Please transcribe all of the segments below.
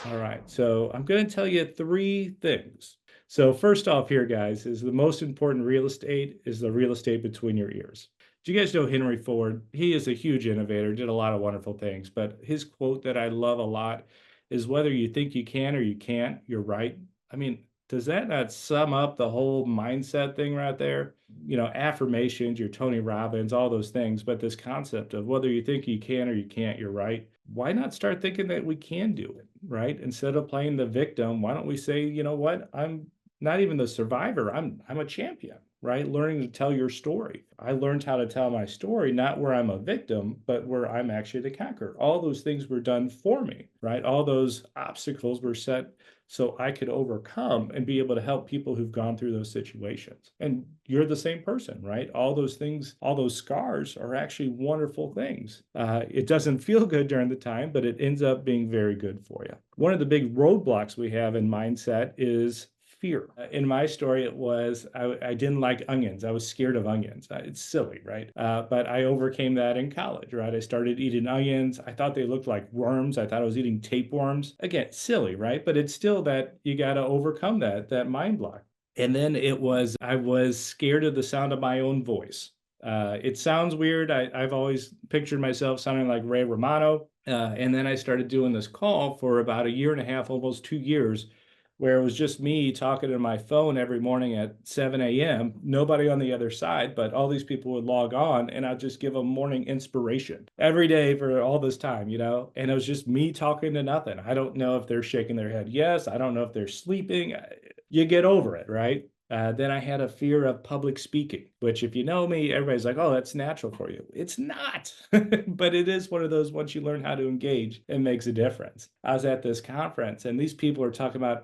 All right. So I'm going to tell you three things. So first off here, guys, is the most important real estate is the real estate between your ears. Do you guys know Henry Ford? He is a huge innovator, did a lot of wonderful things, but his quote that I love a lot is whether you think you can or you can't, you're right. I mean, does that not sum up the whole mindset thing right there? You know, affirmations, your Tony Robbins, all those things, but this concept of whether you think you can or you can't, you're right. Why not start thinking that we can do it, right? Instead of playing the victim, why don't we say, you know what? I'm not even the survivor. I'm a champion, right? Learning to tell your story. I learned how to tell my story, not where I'm a victim, but where I'm actually the conqueror. All those things were done for me, right? All those obstacles were set so I could overcome and be able to help people who've gone through those situations. And you're the same person, right? All those things, all those scars are actually wonderful things. It doesn't feel good during the time, but it ends up being very good for you. One of the big roadblocks we have in mindset is fear. In my story, it was I didn't like onions. I was scared of onions. It's silly, right? But I overcame that in college, right? I started eating onions. I thought they looked like worms. I thought I was eating tapeworms. Again, silly, right? But it's still that you got to overcome that mind block. And then I was scared of the sound of my own voice. It sounds weird. I've always pictured myself sounding like Ray Romano. And then I started doing this call for about a year and a half, almost 2 years, where it was just me talking to my phone every morning at 7 a.m. Nobody on the other side, but all these people would log on and I'd just give them morning inspiration every day for all this time, you know? And it was just me talking to nothing. I don't know if they're shaking their head yes. I don't know if they're sleeping. You get over it, right? Then I had a fear of public speaking, which, if you know me, everybody's like, oh, that's natural for you. It's not, but it is one of those once you learn how to engage, it makes a difference. I was at this conference and these people are talking about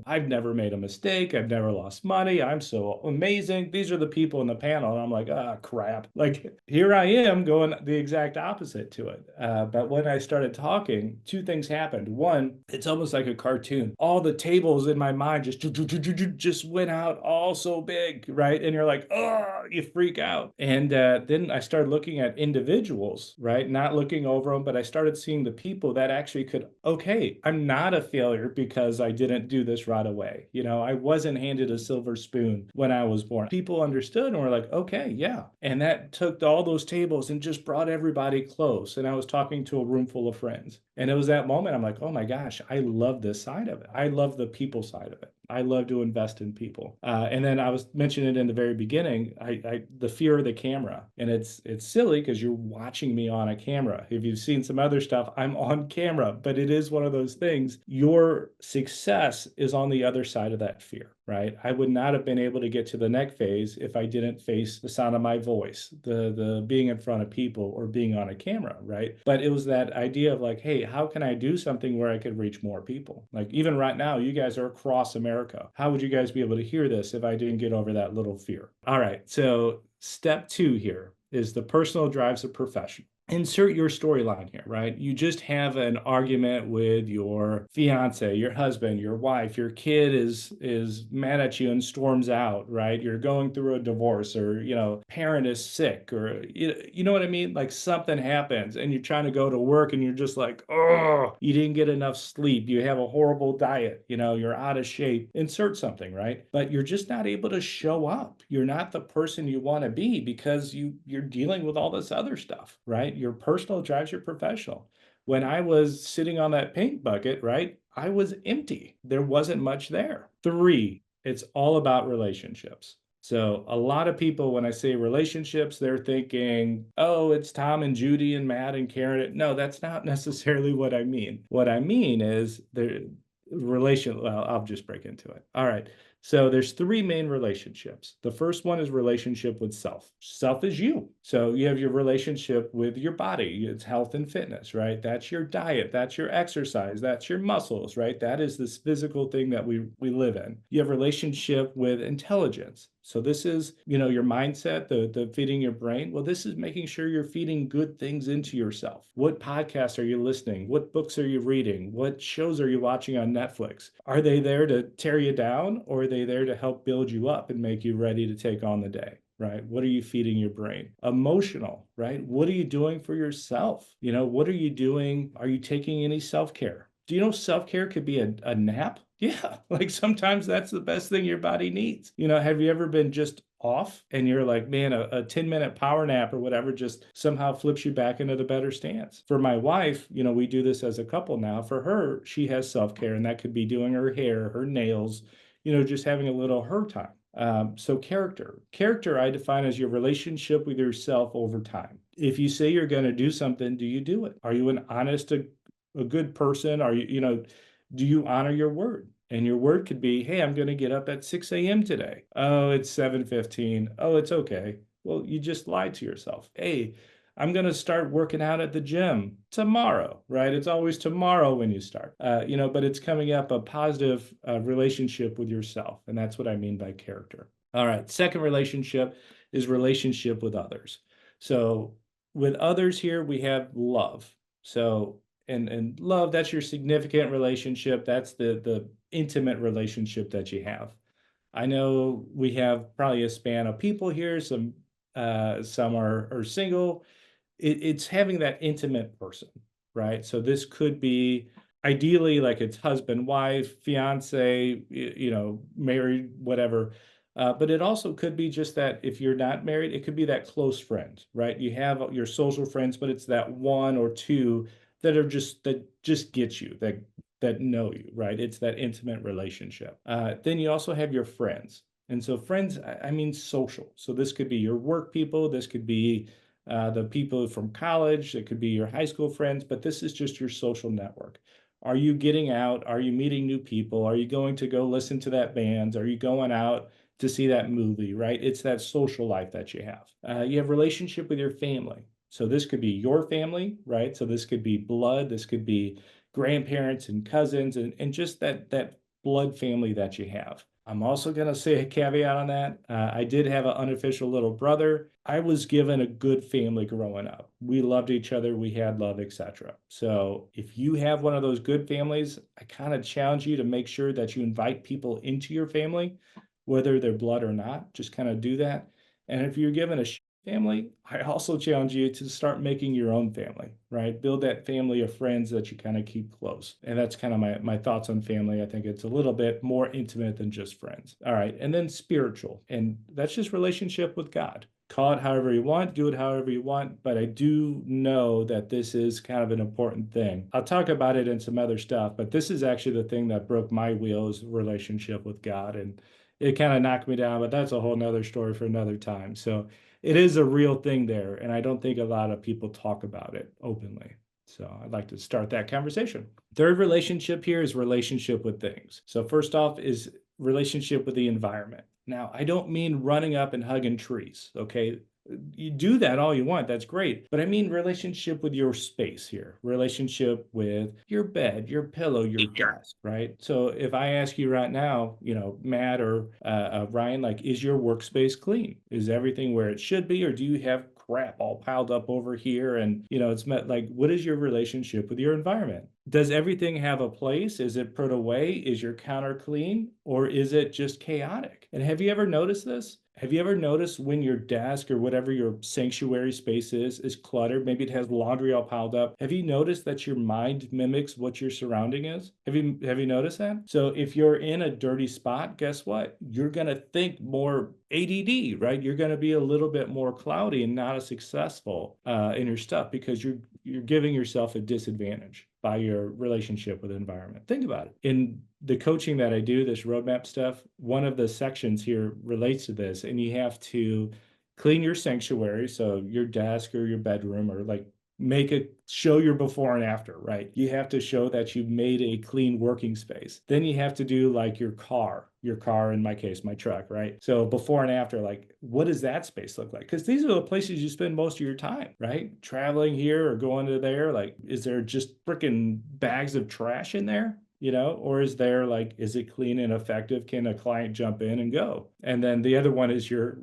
I've never made a mistake. I've never lost money. I'm so amazing. These are the people in the panel. And I'm like, ah, crap. Like, here I am going the exact opposite to it. But when I started talking, two things happened. One, it's almost like a cartoon. All the tables in my mind just went out all so big, right? And you're like, oh, you freak out. And then I started looking at individuals, right? Not looking over them, but I started seeing the people that actually could, okay, I'm not a failure because I didn't do this right away. You know, I wasn't handed a silver spoon when I was born. People understood and were like, okay, yeah. And that took all those tables and just brought everybody close. And I was talking to a room full of friends. And it was that moment I'm like, oh my gosh, I love this side of it. I love the people side of it. I love to invest in people. And then I was mentioning it in the very beginning, the fear of the camera. And it's silly because you're watching me on a camera. If you've seen some other stuff, I'm on camera, but it is one of those things. Your success is on the other side of that fear, right? I would not have been able to get to the next phase if I didn't face the sound of my voice, the being in front of people or being on a camera, right? But it was that idea of like, hey, how can I do something where I could reach more people? Like even right now, you guys are across America. How would you guys be able to hear this if I didn't get over that little fear? All right. So step two here is the personal drives the professional. Insert your storyline here, right? You just have an argument with your fiance, your husband, your wife, your kid is mad at you and storms out, right? You're going through a divorce or, you know, parent is sick or you know what I mean? Like something happens and you're trying to go to work and you're just like, oh, you didn't get enough sleep. You have a horrible diet, you know, you're out of shape. Insert something, right? But you're just not able to show up. You're not the person you want to be because you're dealing with all this other stuff, right? Your personal drives your professional. When I was sitting on that paint bucket, right, I was empty. There wasn't much there. Three, it's all about relationships. So a lot of people, when I say relationships, they're thinking, oh, it's Tom and Judy and Matt and Karen. No, that's not necessarily what I mean. What I mean is the well, I'll just break into it. All right. So there's three main relationships. The first one is relationship with self. Self is you. So you have your relationship with your body. It's health and fitness, right? That's your diet. That's your exercise. That's your muscles, right? That is this physical thing that we live in. You have relationship with intelligence. So this is, you know, your mindset, the feeding your brain. Well, this is making sure you're feeding good things into yourself. What podcasts are you listening? What books are you reading? What shows are you watching on Netflix? Are they there to tear you down or are they there to help build you up and make you ready to take on the day? Right? What are you feeding your brain? Emotional, right? What are you doing for yourself? You know, what are you doing? Are you taking any self-care? Do you know self-care could be a nap? Yeah, like sometimes that's the best thing your body needs. Have you ever been just off and you're like, man, a 10-minute power nap or whatever just somehow flips you back into the better stance? For my wife, we do this as a couple now. For her, she has self-care, and that could be doing her hair, her nails, just having a little her time. So character I define as your relationship with yourself over time. If you say you're going to do something, do you do it? Are you an honest, a good person? Are do you honor your word? And your word could be, hey, I'm going to get up at 6 a.m. today. Oh, it's 7:15. Oh, it's okay. Well, you just lied to yourself. Hey, I'm going to start working out at the gym tomorrow, right? It's always tomorrow when you start, but it's coming up a positive relationship with yourself. And that's what I mean by character. All right. Second relationship is relationship with others. So with others here, we have love. So, and love, that's your significant relationship. That's the intimate relationship that you have. I know we have probably a span of people here. Some are single. It's having that intimate person, right? So this could be ideally like it's husband, wife, fiance, married, whatever. But it also could be just that if you're not married, it could be that close friend, right? You have your social friends, but it's that one or two that just get you, that know you, right? It's that intimate relationship. Then you also have your friends. And so friends, I mean social. So this could be your work people. This could be the people from college. It could be your high school friends, but this is just your social network. Are you getting out? Are you meeting new people? Are you going to go listen to that band? Are you going out to see that movie, right? It's that social life that you have. You have relationship with your family. So this could be your family, right? So this could be blood. This could be grandparents and cousins and just that blood family that you have. I'm also going to say a caveat on that. I did have an unofficial little brother. I was given a good family growing up. We loved each other. We had love, etc. So if you have one of those good families, I kind of challenge you to make sure that you invite people into your family, whether they're blood or not. Just kind of do that. And if you're given a family, I also challenge you to start making your own family, right? Build that family of friends that you kind of keep close. And that's kind of my thoughts on family. I think it's a little bit more intimate than just friends. All right. And then spiritual. And that's just relationship with God. Call it however you want, do it however you want, but I do know that this is kind of an important thing. I'll talk about it in some other stuff, but this is actually the thing that broke my wheels, relationship with God. And it kind of knocked me down, but that's a whole nother story for another time. So it is a real thing there, and I don't think a lot of people talk about it openly. So I'd like to start that conversation. Third relationship here is relationship with things. So first off is relationship with the environment. Now, I don't mean running up and hugging trees, okay? You do that all you want, that's great. But I mean relationship with your space here, relationship with your bed, your pillow, your desk, right? So if I ask you right now, Matt or Ryan, like, is your workspace clean? Is everything where it should be? Or do you have crap all piled up over here? And, it's met like, what is your relationship with your environment? Does everything have a place? Is it put away? Is your counter clean? Or is it just chaotic? And have you ever noticed this? Have you ever noticed when your desk or whatever your sanctuary space is cluttered? Maybe it has laundry all piled up. Have you noticed that your mind mimics what your surrounding is? Have you noticed that? So if you're in a dirty spot, guess what? You're going to think more ADD, right? You're going to be a little bit more cloudy and not as successful in your stuff because you're giving yourself a disadvantage by your relationship with the environment. Think about it. In the coaching that I do, this roadmap stuff, one of the sections here relates to this, and you have to clean your sanctuary, so your desk or your bedroom, or like show your before and after, right? You have to show that you've made a clean working space. Then you have to do like your car, in my case, my truck, right? So before and after, like, what does that space look like? Because these are the places you spend most of your time, right? Traveling here or going to there. Like, is there just freaking bags of trash in there? or is there like, is it clean and effective? Can a client jump in and go? And then the other one is your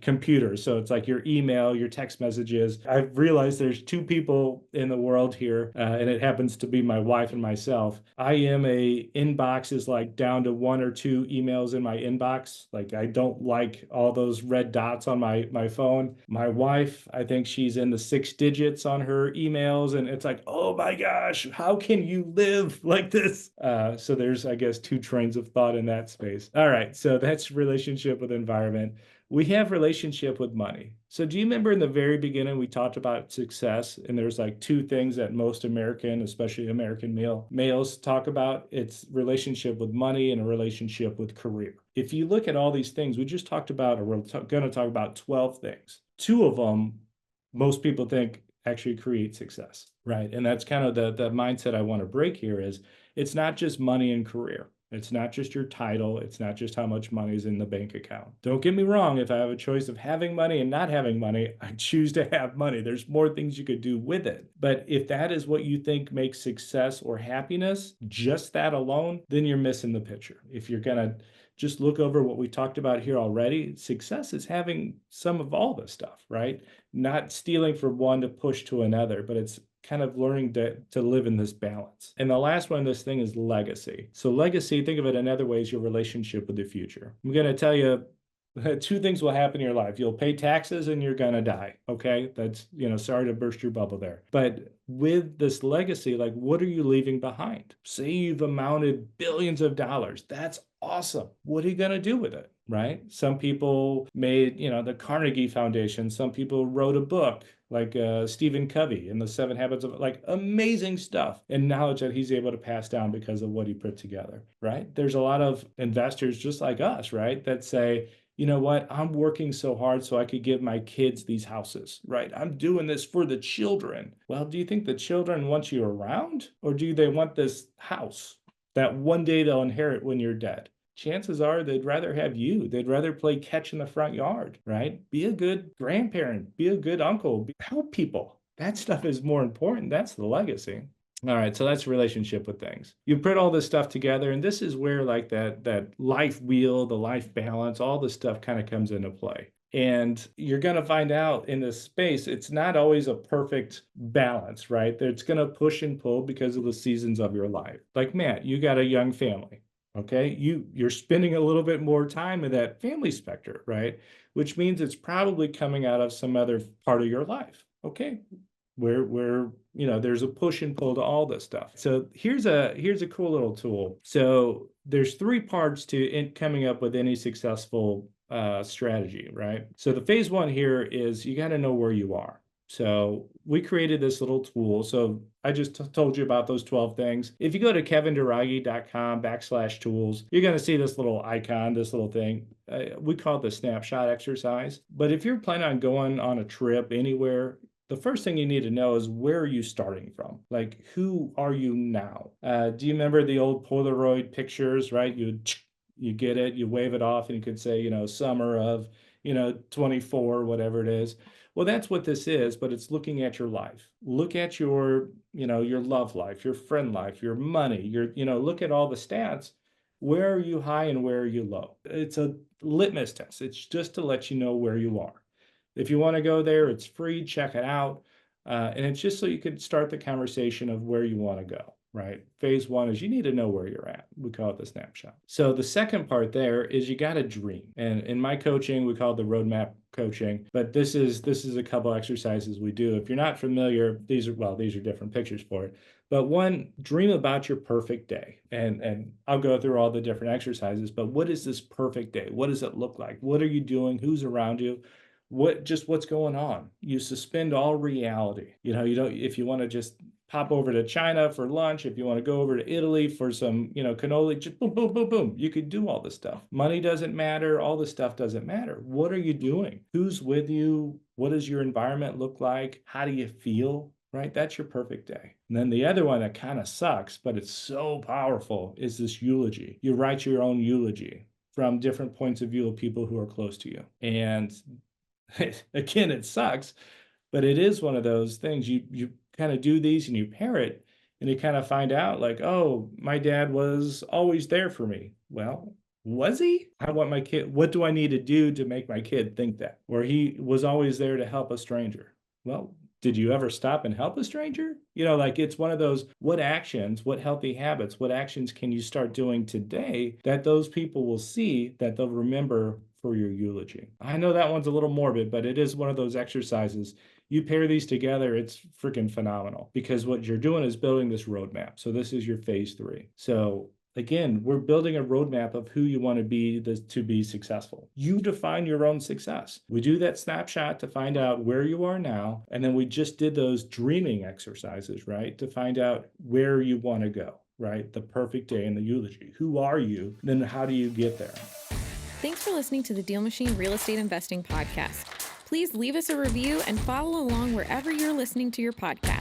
computer. So it's like your email, your text messages. I've realized there's two people in the world here, and it happens to be my wife and myself. I am a inbox is like down to one or two emails in my inbox. Like I don't like all those red dots on my phone. My wife, I think she's in the 6 digits on her emails, and it's like, oh my gosh, how can you live like this? So there's, I guess, two trains of thought in that space. All right, so that's relationship with environment. We have relationship with money. So do you remember in the very beginning we talked about success, and there's like two things that most American, especially American males talk about? It's relationship with money and a relationship with career. If you look at all these things we just talked about, or we're going to talk about 12 things, two of them most people think actually create success, right? And that's kind of the mindset I want to break here is it's not just money and career. It's not just your title. It's not just how much money is in the bank account. Don't get me wrong. If I have a choice of having money and not having money, I choose to have money. There's more things you could do with it. But if that is what you think makes success or happiness, just that alone, then you're missing the picture. If you're going to just look over what we talked about here already, success is having some of all this stuff, right? Not stealing from one to push to another, but it's kind of learning to live in this balance. And the last one, this thing is legacy. So legacy, think of it another way, is your relationship with the future. I'm going to tell you two things will happen in your life. You'll pay taxes and you're going to die. Okay. That's, sorry to burst your bubble there. But with this legacy, like, what are you leaving behind? Say you've amounted billions of dollars. That's awesome. What are you going to do with it? Right? Some people made, the Carnegie Foundation. Some people wrote a book like Stephen Covey and the 7 Habits of, like, amazing stuff and knowledge that he's able to pass down because of what he put together, right? There's a lot of investors just like us, right, that say, you know what, I'm working so hard so I could give my kids these houses, right? I'm doing this for the children. Well, do you think the children want you around, or do they want this house that one day they'll inherit when you're dead? Chances are they'd rather have you. They'd rather play catch in the front yard, right? Be a good grandparent, be a good uncle, help people. That stuff is more important. That's the legacy. All right, so that's relationship with things. You put all this stuff together, and this is where like that life wheel, the life balance, all this stuff kind of comes into play. And you're going to find out in this space, it's not always a perfect balance, right? It's going to push and pull because of the seasons of your life. Like Matt, you got a young family. Okay, you're spending a little bit more time in that family spectrum, right? Which means it's probably coming out of some other part of your life. Okay, where there's a push and pull to all this stuff. So here's a cool little tool. So there's 3 parts to coming up with any successful strategy, right? So the phase 1 here is you got to know where you are. So we created this little tool. So I just told you about those 12 things. If you go to kevindairaghi.com/tools, you're going to see this little icon, this little thing. We call it the snapshot exercise. But if you're planning on going on a trip anywhere, the first thing you need to know is, where are you starting from? Like, who are you now? Do you remember the old Polaroid pictures, right? You get it, you wave it off, and you could say, summer of, 24, whatever it is. Well, that's what this is, but it's looking at your life. Look at your love life, your friend life, your money, look at all the stats. Where are you high and where are you low? It's a litmus test. It's just to let you know where you are. If you want to go there, it's free, check it out. And it's just so you can start the conversation of where you want to go, right? Phase 1 is you need to know where you're at. We call it the snapshot. So the second part there is you got to dream. And in my coaching, we call it the roadmap coaching, but this is a couple exercises we do. If you're not familiar, these are different pictures for it. But one, dream about your perfect day. And I'll go through all the different exercises, but what is this perfect day? What does it look like? What are you doing? Who's around you? What's going on? You suspend all reality. You don't, if you want to just pop over to China for lunch, if you want to go over to Italy for some, cannoli, just boom, boom, boom, boom. You could do all this stuff. Money doesn't matter. All this stuff doesn't matter. What are you doing? Who's with you? What does your environment look like? How do you feel? Right? That's your perfect day. And then the other one that kind of sucks, but it's so powerful, is this eulogy. You write your own eulogy from different points of view of people who are close to you. And again, it sucks, but it is one of those things. You kind of do these and you pair it, And you kind of find out like, oh, my dad was always there for me. Well, was he? I want my kid, what do I need to do to make my kid think that? Or he was always there to help a stranger. Well, did you ever stop and help a stranger? Like it's one of those, what actions, what healthy habits, what actions can you start doing today that those people will see that they'll remember for your eulogy? I know that one's a little morbid, but it is one of those exercises. You pair these together, it's freaking phenomenal because what you're doing is building this roadmap. So this is your phase 3. So again, we're building a roadmap of who you want to be to be successful. You define your own success. We do that snapshot to find out where you are now. And then we just did those dreaming exercises, right? To find out where you want to go, right? The perfect day in the eulogy. Who are you? Then how do you get there? Thanks for listening to the DealMachine Real Estate Investing Podcast. Please leave us a review and follow along wherever you're listening to your podcast.